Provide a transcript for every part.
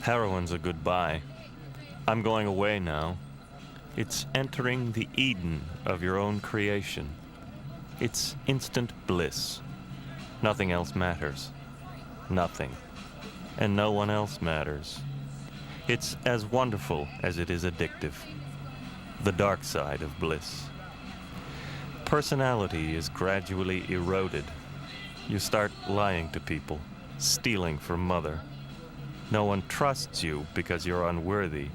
Heroin's a goodbye. I'm going away now. It's entering the Eden of your own creation. It's instant bliss. Nothing else matters. Nothing. And no one else matters. It's as wonderful as it is addictive. The dark side of bliss. Personality is gradually eroded. You start lying to people, stealing from mother. No one trusts you because you're unworthy.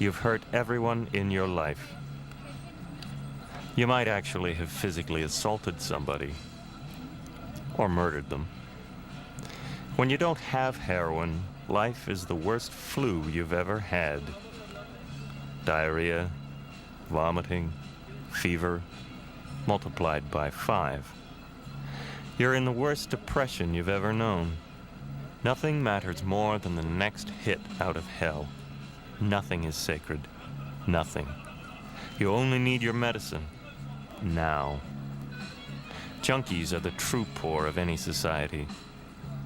You've hurt everyone in your life. You might actually have physically assaulted somebody or murdered them. When you don't have heroin, life is the worst flu you've ever had. Diarrhea, vomiting, fever, multiplied by 5. You're in the worst depression you've ever known. Nothing matters more than the next hit out of hell. Nothing is sacred. Nothing. You only need your medicine. Now. Junkies are the true poor of any society.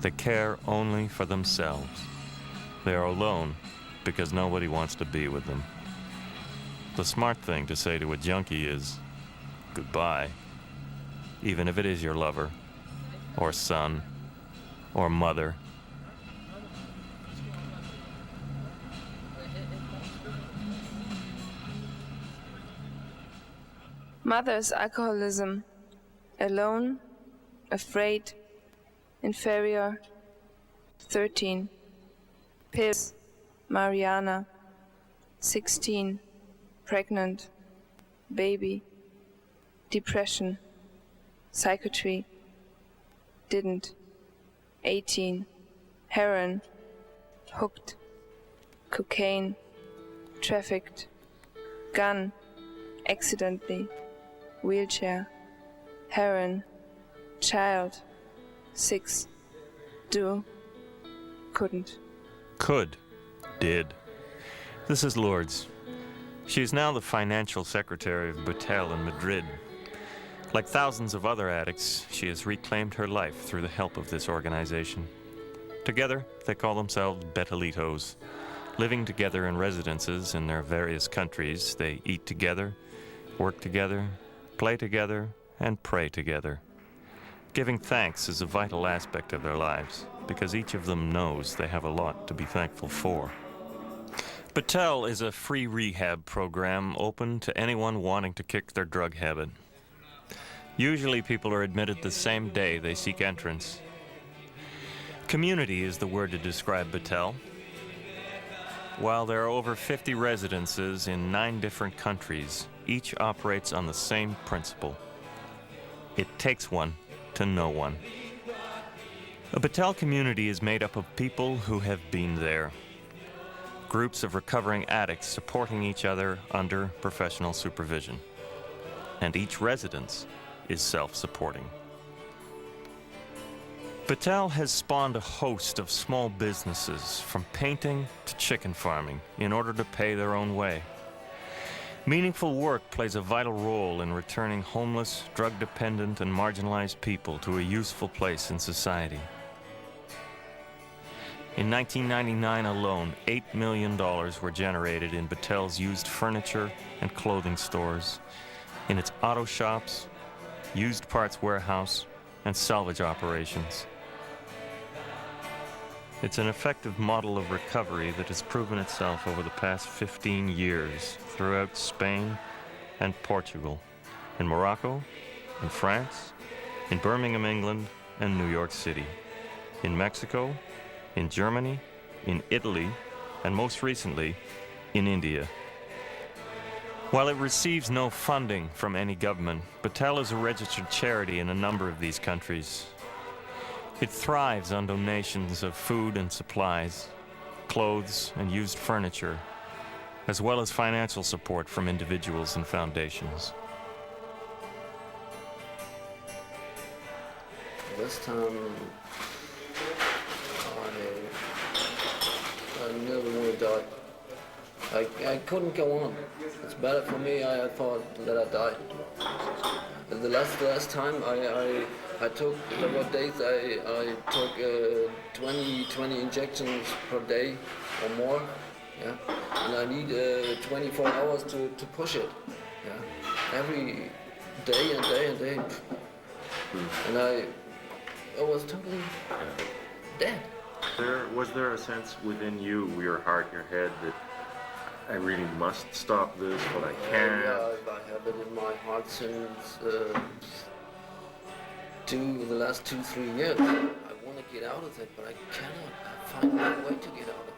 They care only for themselves. They are alone because nobody wants to be with them. The smart thing to say to a junkie is, goodbye, even if it is your lover, or son, or mother. Mother's alcoholism. Alone, afraid, inferior. 13. Pills. Mariana. 16. Pregnant. Baby. Depression. Psychiatry. Didn't. 18. Heroin. Hooked. Cocaine. Trafficked. Gun. Accidentally. Wheelchair. Heroin. Child. 6. Do. Couldn't. Could. Did. This is Lourdes. She is now the financial secretary of Betel in Madrid. Like thousands of other addicts, she has reclaimed her life through the help of this organization. Together, they call themselves Betelitos. Living together in residences in their various countries, they eat together, work together, play together, and pray together. Giving thanks is a vital aspect of their lives, because each of them knows they have a lot to be thankful for. Betel is a free rehab program open to anyone wanting to kick their drug habit. Usually people are admitted the same day they seek entrance. Community is the word to describe Betel. While there are over 50 residences in 9 different countries, each operates on the same principle. It takes one to know one. A Betel community is made up of people who have been there. Groups of recovering addicts supporting each other under professional supervision. And each residence is self-supporting. Betel has spawned a host of small businesses, from painting to chicken farming, in order to pay their own way. Meaningful work plays a vital role in returning homeless, drug-dependent, and marginalized people to a useful place in society. In 1999 alone, $8 million were generated in Betel's used furniture and clothing stores, in its auto shops, used parts warehouse, and salvage operations. It's an effective model of recovery that has proven itself over the past 15 years throughout Spain and Portugal, in Morocco, in France, in Birmingham, England, and New York City, in Mexico, in Germany, in Italy, and most recently, in India. While it receives no funding from any government, Betel is a registered charity in a number of these countries. It thrives on donations of food and supplies, clothes and used furniture, as well as financial support from individuals and foundations. This time, I never want to die. I couldn't go on. It's better for me, I thought, that I die. The last time I took, there were days I took 20 injections per day or more, yeah, and I need 24 hours to push it, yeah, every day and day and day, and I was totally dead. Was there a sense within you, your heart, your head, that I really must stop this, but I can't? Yeah, I have it in my heart since the last 2-3 years. I want to get out of it, but I cannot. I find no way to get out of it.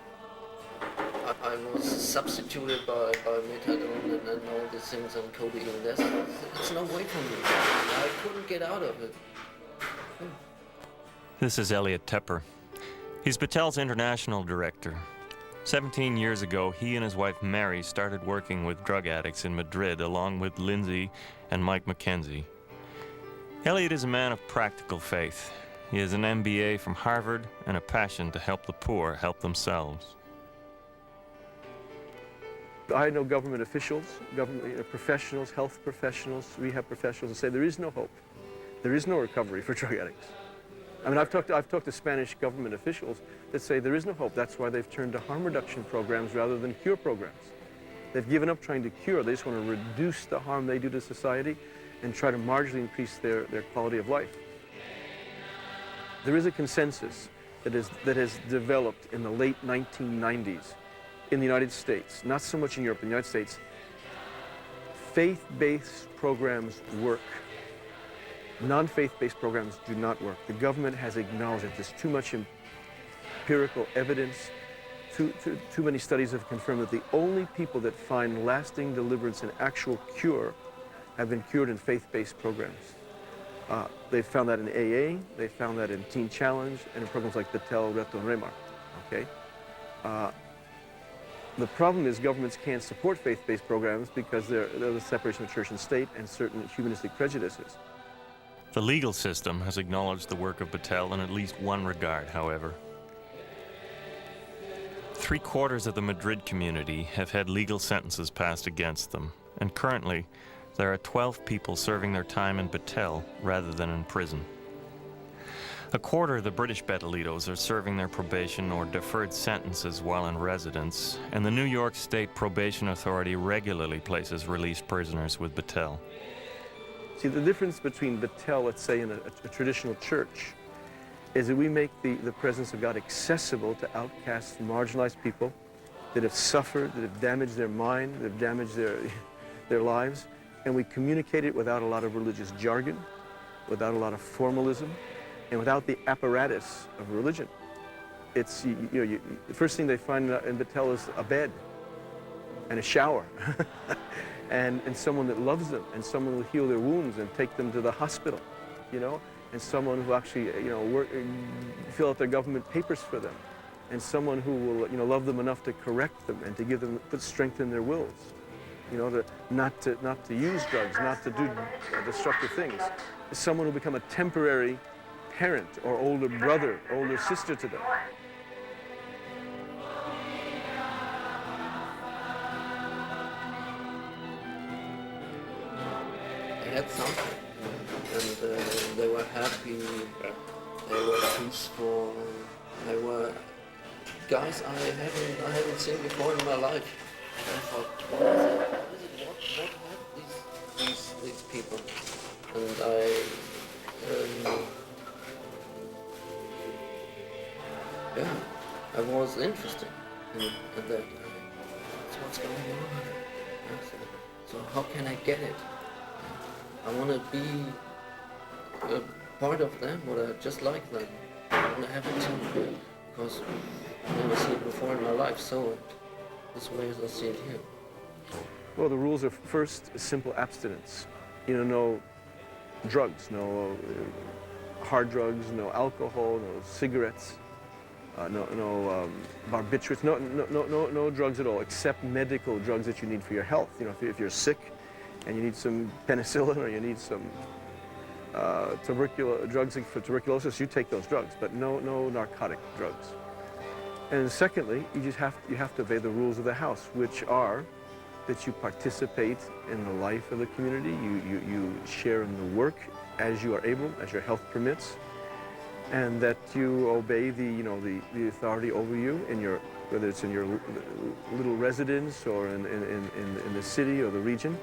I was substituted by methadone and all these things and codeine. It's no way for me. I couldn't get out of it. This is Elliot Tepper. He's Betel's international director. 17 years ago, he and his wife Mary started working with drug addicts in Madrid, along with Lindsay and Mike McKenzie. Elliot is a man of practical faith. He has an MBA from Harvard and a passion to help the poor help themselves. I know government officials, government professionals, health professionals, rehab professionals who say there is no hope. There is no recovery for drug addicts. I mean, I've talked to Spanish government officials that say there is no hope. That's why they've turned to harm reduction programs rather than cure programs. They've given up trying to cure. They just want to reduce the harm they do to society and try to marginally increase their quality of life. There is a consensus that has developed in the late 1990s in the United States, not so much in Europe, in the United States. Faith-based programs work. Non-faith-based programs do not work. The government has acknowledged it. There's too much empirical evidence. Too many studies have confirmed that the only people that find lasting deliverance and actual cure have been cured in faith-based programs. They've found that in AA, they found that in Teen Challenge, and in programs like Betel, Reto, and Remar. Okay? The problem is governments can't support faith-based programs because they're the separation of church and state and certain humanistic prejudices. The legal system has acknowledged the work of Betel in at least one regard, however. 3/4 of the Madrid community have had legal sentences passed against them, and currently there are 12 people serving their time in Betel rather than in prison. 1/4 of the British Betelitos are serving their probation or deferred sentences while in residence, and the New York State Probation Authority regularly places released prisoners with Betel. See, the difference between Betel, let's say, in a traditional church, is that we make the presence of God accessible to outcasts, marginalized people that have suffered, that have damaged their mind, that have damaged their lives, and we communicate it without a lot of religious jargon, without a lot of formalism, and without the apparatus of religion. It's, the first thing they find in Betel is a bed and a shower. And someone that loves them, and someone who will heal their wounds and take them to the hospital, and someone who actually, fill out their government papers for them, and someone who will, love them enough to correct them and to put strength in their wills, not to use drugs, not to do destructive things. Someone who will become a temporary parent or older brother, older sister to them. They had something, and they were happy, they were peaceful, they were guys I haven't seen before in my life. I thought, what have these people? And I was interested in that. So what's going on here? So how can I get it? I want to be a part of them, or just like them. I want to have it too, because I've never seen it before in my life, so this way as I see it here. Well, the rules are first simple abstinence. No drugs, no hard drugs, no alcohol, no cigarettes, no barbiturates, no drugs at all, except medical drugs that you need for your health. If you're sick and you need some penicillin or you need some drugs for tuberculosis, you take those drugs, but no narcotic drugs. And secondly, you have to obey the rules of the house, which are that you participate in the life of the community. You share in the work as you are able, as your health permits, and that you obey the authority over you in your, whether it's in your little residence or in the city or the region,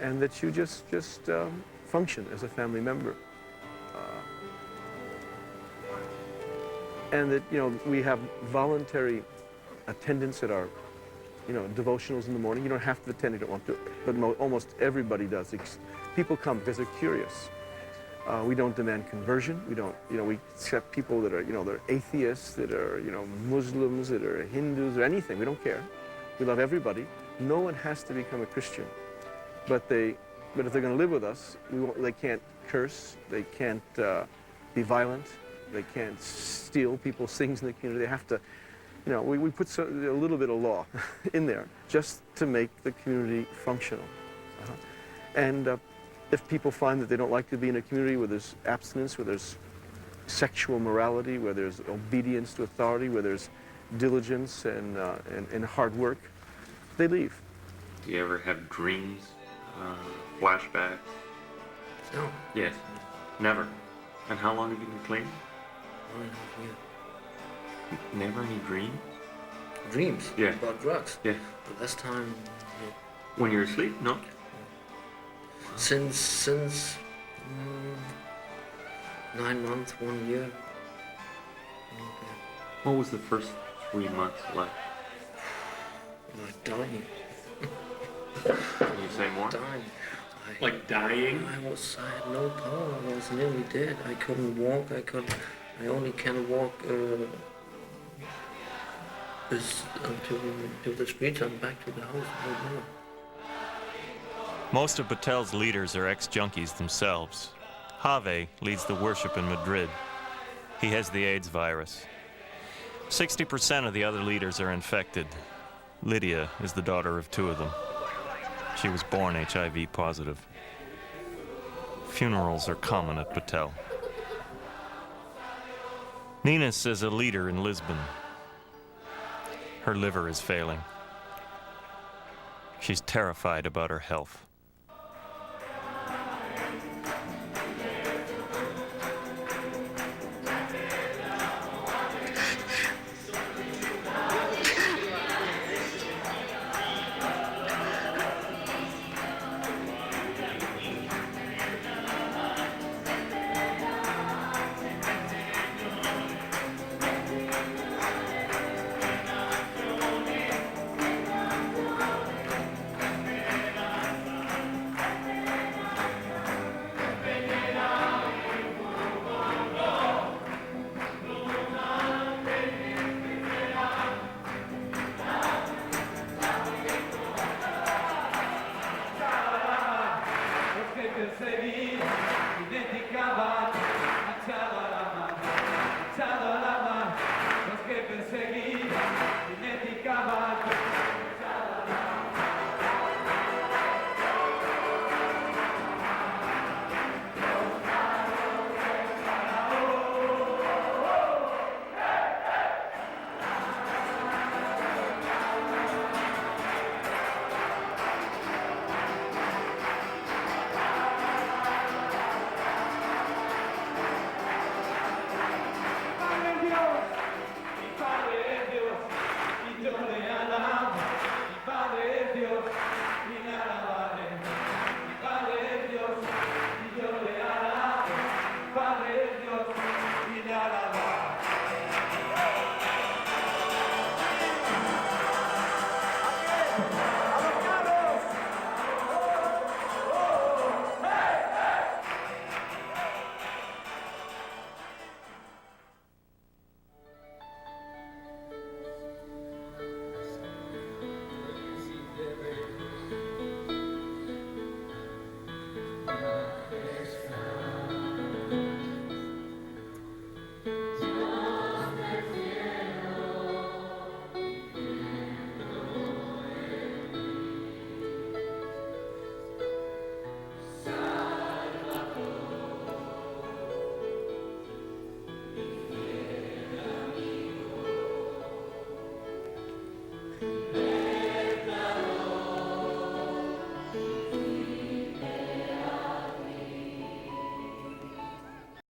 and that you just function as a family member. And that, we have voluntary attendance at our, devotionals in the morning. You don't have to attend if you don't want to, but almost everybody does. People come because they're curious. We don't demand conversion. We don't, we accept people that are, they're atheists, that are, Muslims, that are Hindus, or anything. We don't care. We love everybody. No one has to become a Christian. But if they're going to live with us, they can't curse. They can't be violent. They can't steal people's things in the community. They have to, we put a little bit of law in there just to make the community functional. And if people find that they don't like to be in a community where there's abstinence, where there's sexual morality, where there's obedience to authority, where there's diligence and hard work, they leave. Do you ever have dreams, flashbacks? No. Yes. Never. And how long have you been clean? 1.5 years. Never any dreams? Dreams? Yeah. About drugs? Yeah. The last time, When you're asleep? No. since 9 months, 1 year. What was the first 3 months like? Like dying. Can you say more? Dying. Like dying? I had no power. I was nearly dead. I couldn't walk. I only can walk until the streets and back to the house. No more. Most of Betel's leaders are ex-junkies themselves. Have leads the worship in Madrid. He has the AIDS virus. 60% of the other leaders are infected. Lydia is the daughter of 2 of them. She was born HIV positive. Funerals are common at Betel. Ninas is a leader in Lisbon. Her liver is failing. She's terrified about her health.